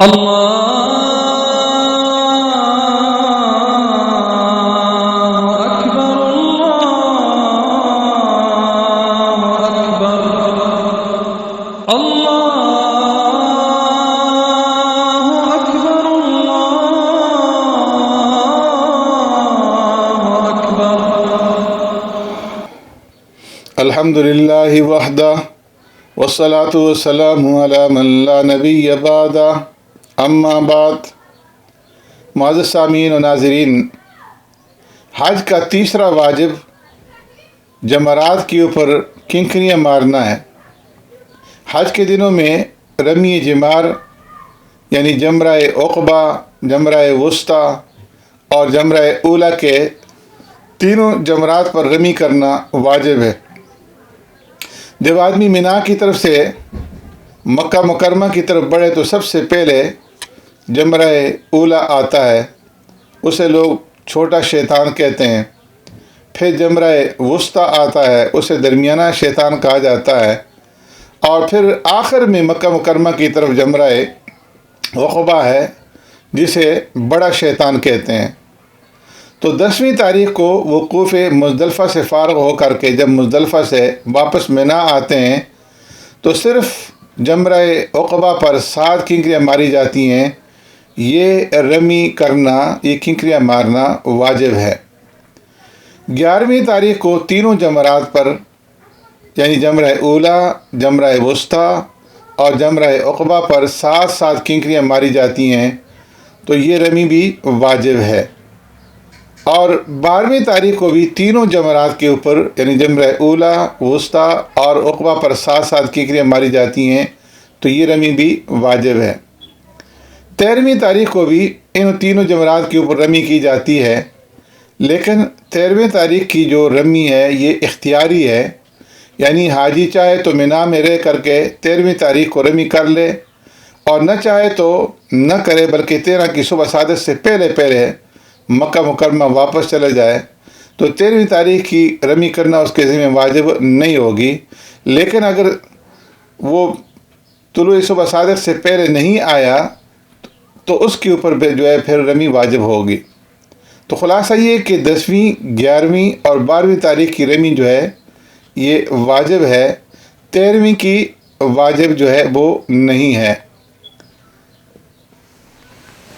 الله أكبر الله أكبر الله أكبر الله أكبر. الحمد لله وحده والصلاة والسلام على من لا نبي بعده اما بعد. معزز سامعین و ناظرین، حج کا تیسرا واجب جمرات کے اوپر کنکریاں مارنا ہے۔ حج کے دنوں میں رمی جمار یعنی جمرہ عقبہ، جمرہ وسطیٰ اور جمرہ اولیٰ کے تینوں جمرات پر رمی کرنا واجب ہے۔ جب آدمی مینا کی طرف سے مکہ مکرمہ کی طرف بڑھے تو سب سے پہلے جمرہ اولیٰ آتا ہے، اسے لوگ چھوٹا شیطان کہتے ہیں۔ پھر جمرہ وسطیٰ آتا ہے، اسے درمیانہ شیطان کہا جاتا ہے، اور پھر آخر میں مکہ مکرمہ کی طرف جمرہ عقبہ ہے جسے بڑا شیطان کہتے ہیں۔ تو 10ویں تاریخ کو وقوف مزدلفہ سے فارغ ہو کر کے جب مزدلفہ سے واپس مینا آتے ہیں تو صرف جمرہ عقبہ پر 7 کنکریاں ماری جاتی ہیں۔ یہ رمی کرنا، یہ کنکریاں مارنا واجب ہے۔ 11ویں تاریخ کو تینوں جمرات پر یعنی جمرہ اولیٰ، جمرہ وسطیٰ اور جمرہ عقبہ پر 7 کنکریاں ماری جاتی ہیں، تو یہ رمی بھی واجب ہے۔ اور 12ویں تاریخ کو بھی تینوں جمرات کے اوپر یعنی جمرہ اولیٰ، وسطیٰ اور عقبہ پر 7 کنکریاں ماری جاتی ہیں، تو یہ رمی بھی واجب ہے۔ 13ویں تاریخ کو بھی ان تینوں جمرات کے اوپر رمی کی جاتی ہے، لیکن 13ویں تاریخ کی جو رمی ہے یہ اختیاری ہے، یعنی حاجی چاہے تو مینا میں رہ کر کے 13ویں تاریخ کو رمی کر لے، اور نہ چاہے تو نہ کرے، بلکہ 13 کی صبح صادق سے پہلے مکہ مکرمہ واپس چلے جائے، تو 13ویں تاریخ کی رمی کرنا اس کے ذمہ واجب نہیں ہوگی۔ لیکن اگر وہ طلوع صبح صادق سے پہلے نہیں آیا تو اس کے اوپر جو ہے پھر رمی واجب ہوگی۔ تو خلاصہ یہ کہ 10ویں، 11ویں اور 12ویں تاریخ کی رمی جو ہے یہ واجب ہے، 13ویں کی واجب جو ہے وہ نہیں ہے۔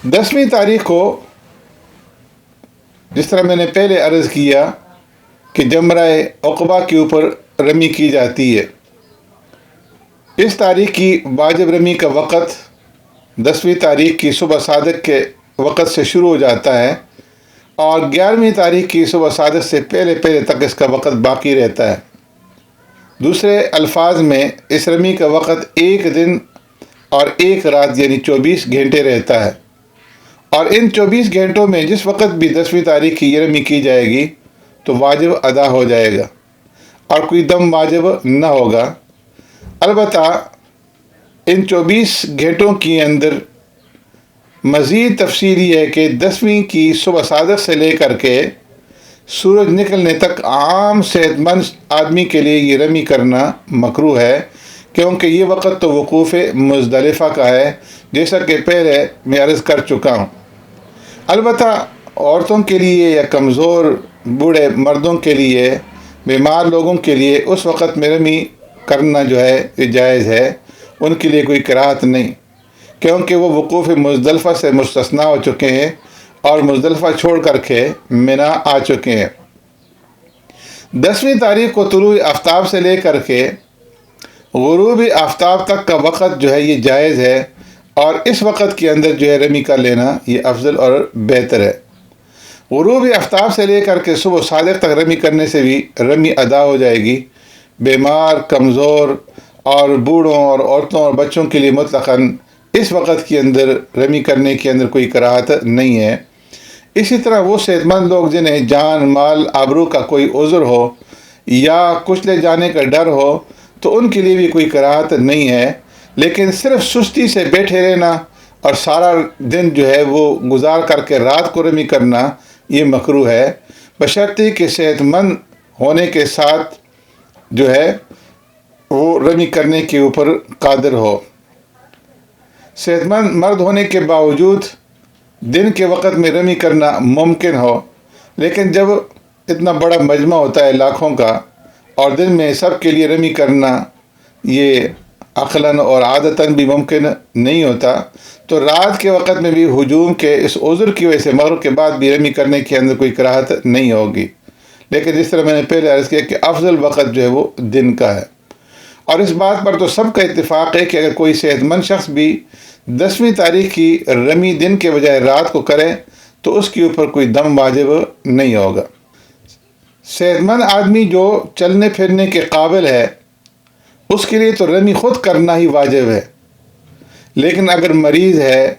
10ویں تاریخ کو جس طرح میں نے پہلے عرض کیا کہ جمرہ عقبہ کے اوپر رمی کی جاتی ہے، اس تاریخ کی واجب رمی کا وقت 10ویں تاریخ کی صبح صادق کے وقت سے شروع ہو جاتا ہے، اور 11ویں تاریخ کی صبح صادق سے پہلے تک اس کا وقت باقی رہتا ہے۔ دوسرے الفاظ میں اس رمی کا وقت 1 دن اور 1 رات یعنی 24 گھنٹے رہتا ہے، اور ان 24 گھنٹوں میں جس وقت بھی 10ویں تاریخ کی یہ رمی کی جائے گی تو واجب ادا ہو جائے گا اور کوئی دم واجب نہ ہوگا۔ البتہ ان 24 گھنٹوں کے اندر مزید تفصیل یہ ہے کہ 10ویں کی صبح صادق سے لے کر کے سورج نکلنے تک عام صحت مند آدمی کے لیے یہ رمی کرنا مکروہ ہے، کیونکہ یہ وقت تو وقوف مزدلفہ کا ہے، جیسا کہ پہلے میں عرض کر چکا ہوں۔ البتہ عورتوں کے لیے یا کمزور بوڑھے مردوں کے لیے، بیمار لوگوں کے لیے اس وقت میں رمی کرنا جو ہے یہ جائز ہے، ان کے لیے کوئی کراہت نہیں، کیونکہ وہ وقوف مزدلفہ سے مستثنیٰ ہو چکے ہیں اور مزدلفہ چھوڑ کر کے مینا آ چکے ہیں۔ 10ویں تاریخ کو طلوع آفتاب سے لے کر کے غروب آفتاب تک کا وقت جو ہے یہ جائز ہے، اور اس وقت کے اندر جو ہے رمی کر لینا یہ افضل اور بہتر ہے۔ غروب آفتاب سے لے کر کے صبح صادق تک رمی کرنے سے بھی رمی ادا ہو جائے گی۔ بیمار، کمزور اور بوڑھوں اور عورتوں اور بچوں کے لیے مطلقاً اس وقت کے اندر رمی کرنے کے اندر کوئی کراہت نہیں ہے۔ اسی طرح وہ صحت مند لوگ جنہیں جان، مال، آبرو کا کوئی عذر ہو یا کچلے جانے کا ڈر ہو تو ان کے لیے بھی کوئی کراہت نہیں ہے، لیکن صرف سستی سے بیٹھے رہنا اور سارا دن جو ہے وہ گزار کر کے رات کو رمی کرنا یہ مکروہ ہے، بشرطے کہ صحت مند ہونے کے ساتھ جو ہے وہ رمی کرنے کے اوپر قادر ہو۔ صحت مند مرد ہونے کے باوجود دن کے وقت میں رمی کرنا ممکن ہو، لیکن جب اتنا بڑا مجمع ہوتا ہے لاکھوں کا اور دن میں سب کے لیے رمی کرنا یہ عقلاً اور عادتاً بھی ممکن نہیں ہوتا، تو رات کے وقت میں بھی ہجوم کے اس عذر کی وجہ سے مغرب کے بعد بھی رمی کرنے کے اندر کوئی کراہت نہیں ہوگی۔ لیکن جس طرح میں نے پہلے عرض کیا کہ افضل وقت جو ہے وہ دن کا ہے، اور اس بات پر تو سب کا اتفاق ہے کہ اگر کوئی صحت مند شخص بھی 10ویں تاریخ کی رمی دن کے بجائے رات کو کرے تو اس کے اوپر کوئی دم واجب نہیں ہوگا۔ صحت مند آدمی جو چلنے پھرنے کے قابل ہے اس کے لیے تو رمی خود کرنا ہی واجب ہے، لیکن اگر مریض ہے،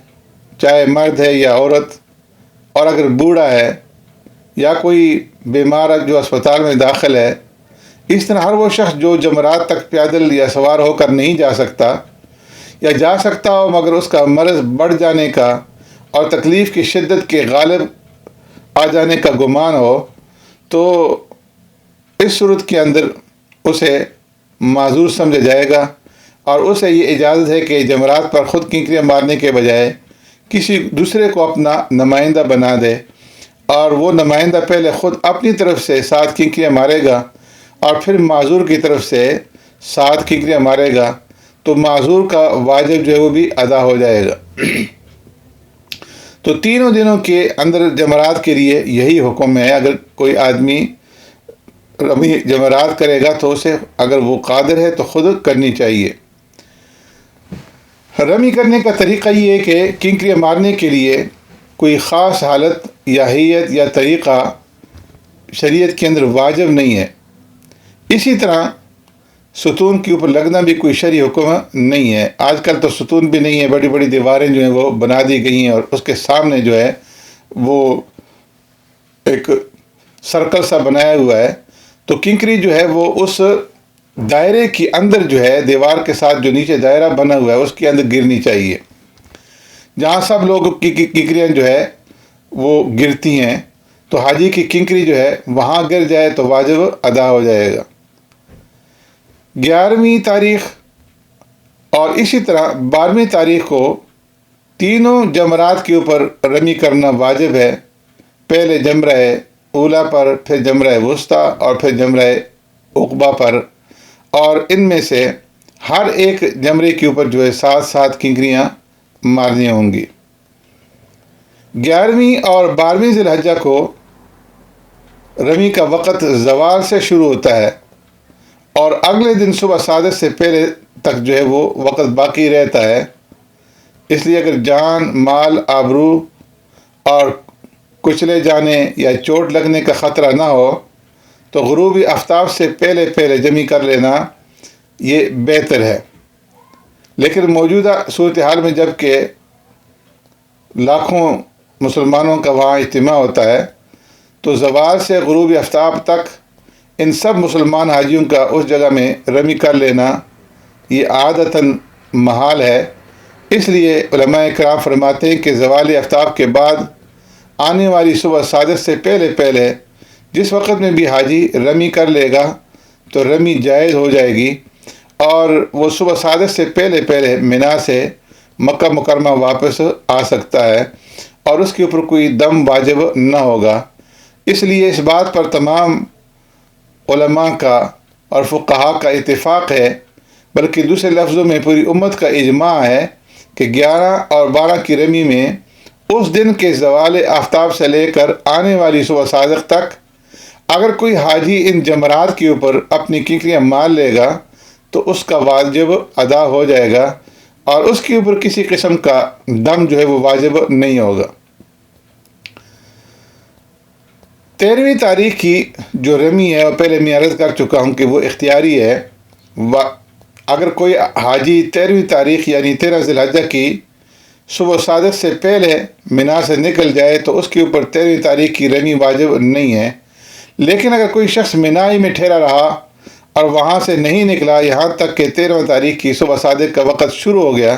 چاہے مرد ہے یا عورت، اور اگر بوڑھا ہے یا کوئی بیمار جو اسپتال میں داخل ہے، اس طرح ہر وہ شخص جو جمرات تک پیدل یا سوار ہو کر نہیں جا سکتا یا جا سکتا ہو مگر اس کا مرض بڑھ جانے کا اور تکلیف کی شدت کے غالب آ جانے کا گمان ہو، تو اس صورت کے اندر اسے معذور سمجھا جائے گا، اور اسے یہ اجازت ہے کہ جمرات پر خود کنکریاں مارنے کے بجائے کسی دوسرے کو اپنا نمائندہ بنا دے، اور وہ نمائندہ پہلے خود اپنی طرف سے 7 کنکریاں مارے گا اور پھر معذور کی طرف سے 7 کنکریاں مارے گا، تو معذور کا واجب جو ہے وہ بھی ادا ہو جائے گا۔ تو تینوں دنوں کے اندر جمرات کے لیے یہی حکم ہے۔ اگر کوئی آدمی رمی جمرات کرے گا تو اسے اگر وہ قادر ہے تو خود کرنی چاہیے۔ رمی کرنے کا طریقہ یہ ہے کہ کنکریاں مارنے کے لیے کوئی خاص حالت یا حیت یا طریقہ شریعت کے اندر واجب نہیں ہے۔ اسی طرح ستون کے اوپر لگنا بھی کوئی شرعی حکم نہیں ہے۔ آج کل تو ستون بھی نہیں ہے، بڑی بڑی دیواریں جو ہیں وہ بنا دی گئی ہیں، اور اس کے سامنے جو ہے وہ ایک سرکل سا بنایا ہوا ہے، تو کنکری جو ہے وہ اس دائرے کے اندر جو ہے دیوار کے ساتھ جو نیچے دائرہ بنا ہوا ہے اس کے اندر گرنی چاہیے۔ جہاں سب لوگوں کی کنکریاں جو ہے وہ گرتی ہیں، تو حاجی کی کنکری جو ہے وہاں گر جائے تو واجب ادا ہو جائے گا۔ 11ویں تاریخ اور اسی طرح 12ویں تاریخ کو تینوں جمرات کے اوپر رمی کرنا واجب ہے۔ پہلے جمرہ اولا پر، پھر جمرہ وسطیٰ اور پھر جمرہ عقبہ پر، اور ان میں سے ہر ایک جمرے کے اوپر جو ہے 7 کنکریاں مارنی ہوں گی۔ 11ویں اور 12ویں ذی الحجہ کو رمی کا وقت زوال سے شروع ہوتا ہے، اور اگلے دن صبح صادق سے پہلے تک جو ہے وہ وقت باقی رہتا ہے۔ اس لیے اگر جان، مال، آبرو اور کچلے جانے یا چوٹ لگنے کا خطرہ نہ ہو تو غروبی آفتاب سے پہلے جمی کر لینا یہ بہتر ہے۔ لیکن موجودہ صورتحال میں جب کہ لاکھوں مسلمانوں کا وہاں اجتماع ہوتا ہے، تو زوال سے غروبی آفتاب تک ان سب مسلمان حاجیوں کا اس جگہ میں رمی کر لینا یہ عادتاً محال ہے۔ اس لیے علماء کرام فرماتے ہیں کہ زوال آفتاب کے بعد آنے والی صبح صادق سے پہلے جس وقت میں بھی حاجی رمی کر لے گا تو رمی جائز ہو جائے گی، اور وہ صبح صادق سے پہلے منا سے مکہ مکرمہ واپس آ سکتا ہے، اور اس کے اوپر کوئی دم واجب نہ ہوگا۔ اس لیے اس بات پر تمام علماء کا اور فقہاء کا اتفاق ہے، بلکہ دوسرے لفظوں میں پوری امت کا اجماع ہے کہ 11 اور 12 کی رمی میں اس دن کے زوال آفتاب سے لے کر آنے والی صبح صادق تک اگر کوئی حاجی ان جمرات کے اوپر اپنی کنکریاں مار لے گا تو اس کا واجب ادا ہو جائے گا، اور اس کے اوپر کسی قسم کا دم جو ہے وہ واجب نہیں ہوگا۔ 13ویں تاریخ کی جو رمی ہے، اور پہلے میں عرض کر چکا ہوں کہ وہ اختیاری ہے۔ اگر کوئی حاجی 13ویں تاریخ یعنی 13 ذی الحجہ کی صبح صادق سے پہلے منا سے نکل جائے تو اس کے اوپر 13ویں تاریخ کی رمی واجب نہیں ہے۔ لیکن اگر کوئی شخص منا ہی میں ٹھہرا رہا اور وہاں سے نہیں نکلا یہاں تک کہ 13ویں تاریخ کی صبح صادق کا وقت شروع ہو گیا،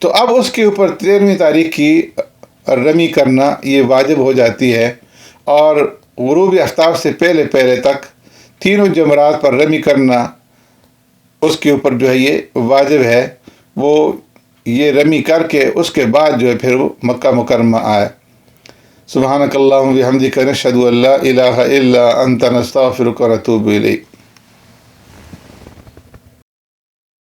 تو اب اس کے اوپر 13ویں تاریخ کی رمی کرنا یہ واجب ہو جاتی ہے، اور غروب آفتاب سے پہلے تک تینوں جمرات پر رمی کرنا اس کے اوپر جو ہے یہ واجب ہے۔ وہ یہ رمی کر کے اس کے بعد جو ہے پھر وہ مکہ مکرمہ آئے۔ سبحانک اللہم و بحمدک نشہد ان لا الہ الا انت نستغفرک و نتوب الیک۔